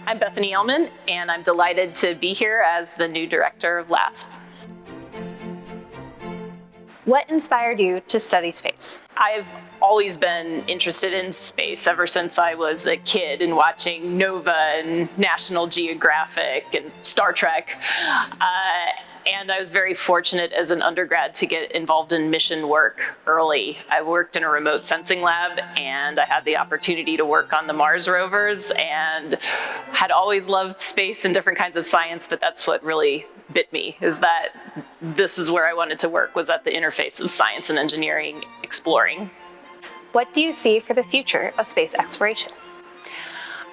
I'm Bethany Ehlmann, and I'm delighted to be here as the new director of LASP. What inspired you to study space? I've always been interested in space ever since I was a kid and watching Nova and National Geographic and Star Trek. And I was very fortunate as an undergrad to get involved in mission work early. I worked in a remote sensing lab, and I had the opportunity to work on the Mars rovers, and had always loved space and different kinds of science, but that's what really bit me, is that this is where I wanted to work, was at the interface of science and engineering, exploring. What do you see for the future of space exploration?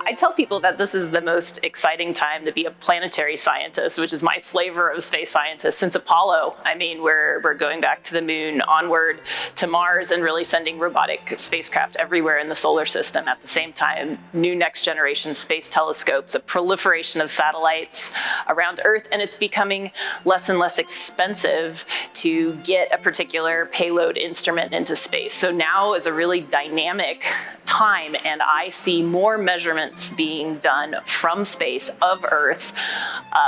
I tell people that this is the most exciting time to be a planetary scientist, which is my flavor of space scientist since Apollo. I mean, we're going back to the moon, onward to Mars, and really sending robotic spacecraft everywhere in the solar system at the same time. New next generation space telescopes, a proliferation of satellites around Earth, and it's becoming less and less expensive to get a particular payload instrument into space. So now is a really dynamic time, and I see more measurements being done from space, of Earth,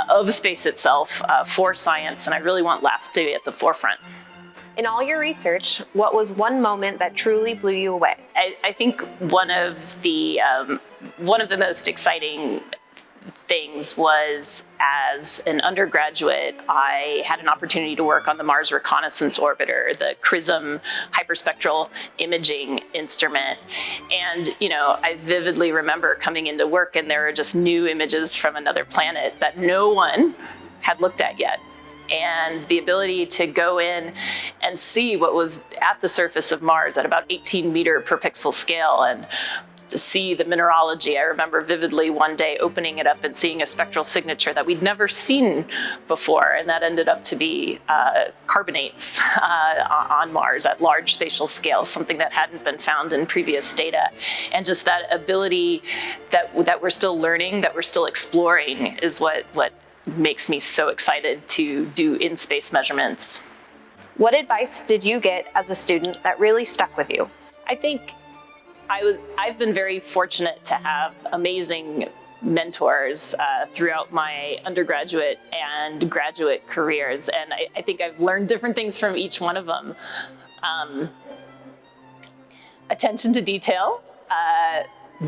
of space itself, for science, and I really want LASP to be at the forefront. In all your research, what was one moment that truly blew you away? I think one of the most exciting things was, as an undergraduate, I had an opportunity to work on the Mars Reconnaissance Orbiter, the XRISM hyperspectral imaging instrument. And, I vividly remember coming into work, and there were just new images from another planet that no one had looked at yet. And the ability to go in and see what was at the surface of Mars at about 18 meter per pixel scale, and to see the mineralogy. I remember vividly one day opening it up and seeing a spectral signature that we'd never seen before, and that ended up to be carbonates on Mars at large spatial scale, something that hadn't been found in previous data. And just that ability that we're still learning, that we're still exploring, is what makes me so excited to do in-space measurements. What advice did you get as a student that really stuck with you? I think I've been very fortunate to have amazing mentors throughout my undergraduate and graduate careers, and I think I've learned different things from each one of them. Attention to detail,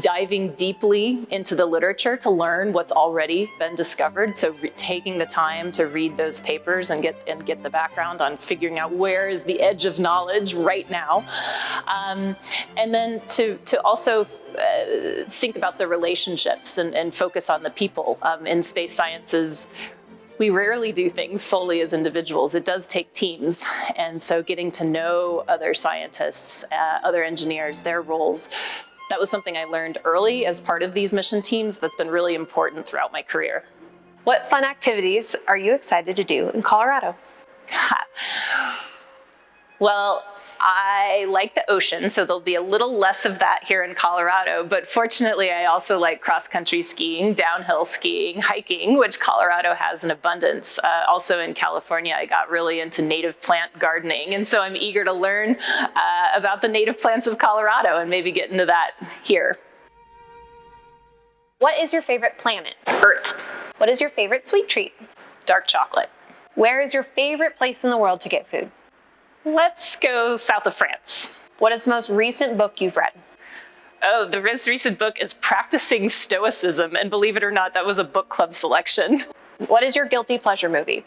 diving deeply into the literature to learn what's already been discovered. So taking the time to read those papers and get the background on figuring out where is the edge of knowledge right now. And then to also think about the relationships and focus on the people. In space sciences, we rarely do things solely as individuals. It does take teams. And so getting to know other scientists, other engineers, their roles, that was something I learned early as part of these mission teams that's been really important throughout my career. What fun activities are you excited to do in Colorado? Well, I like the ocean, so there'll be a little less of that here in Colorado, but fortunately I also like cross-country skiing, downhill skiing, hiking, which Colorado has in abundance. Also in California, I got really into native plant gardening, and so I'm eager to learn about the native plants of Colorado and maybe get into that here. What is your favorite planet? Earth. What is your favorite sweet treat? Dark chocolate. Where is your favorite place in the world to get food? Let's go south of France. What is the most recent book you've read? Oh, the most recent book is Practicing Stoicism, and believe it or not, that was a book club selection. What is your guilty pleasure movie?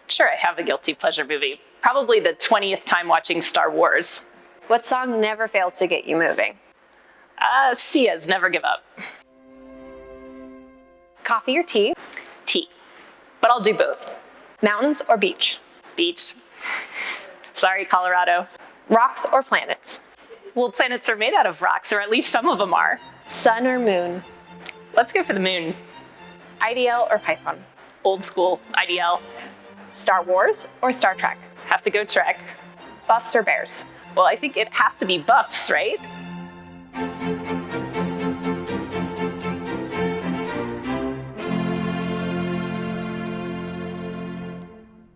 Sure, I have a guilty pleasure movie. Probably the 20th time watching Star Wars. What song never fails to get you moving? Sia's Never Give Up. Coffee or tea? Tea, but I'll do both. Mountains or beach? Beach. Sorry, Colorado. Rocks or planets? Well, planets are made out of rocks, or at least some of them are. Sun or moon? Let's go for the moon. IDL or Python? Old school, IDL. Star Wars or Star Trek? Have to go Trek. Buffs or bears? Well, I think it has to be buffs, right?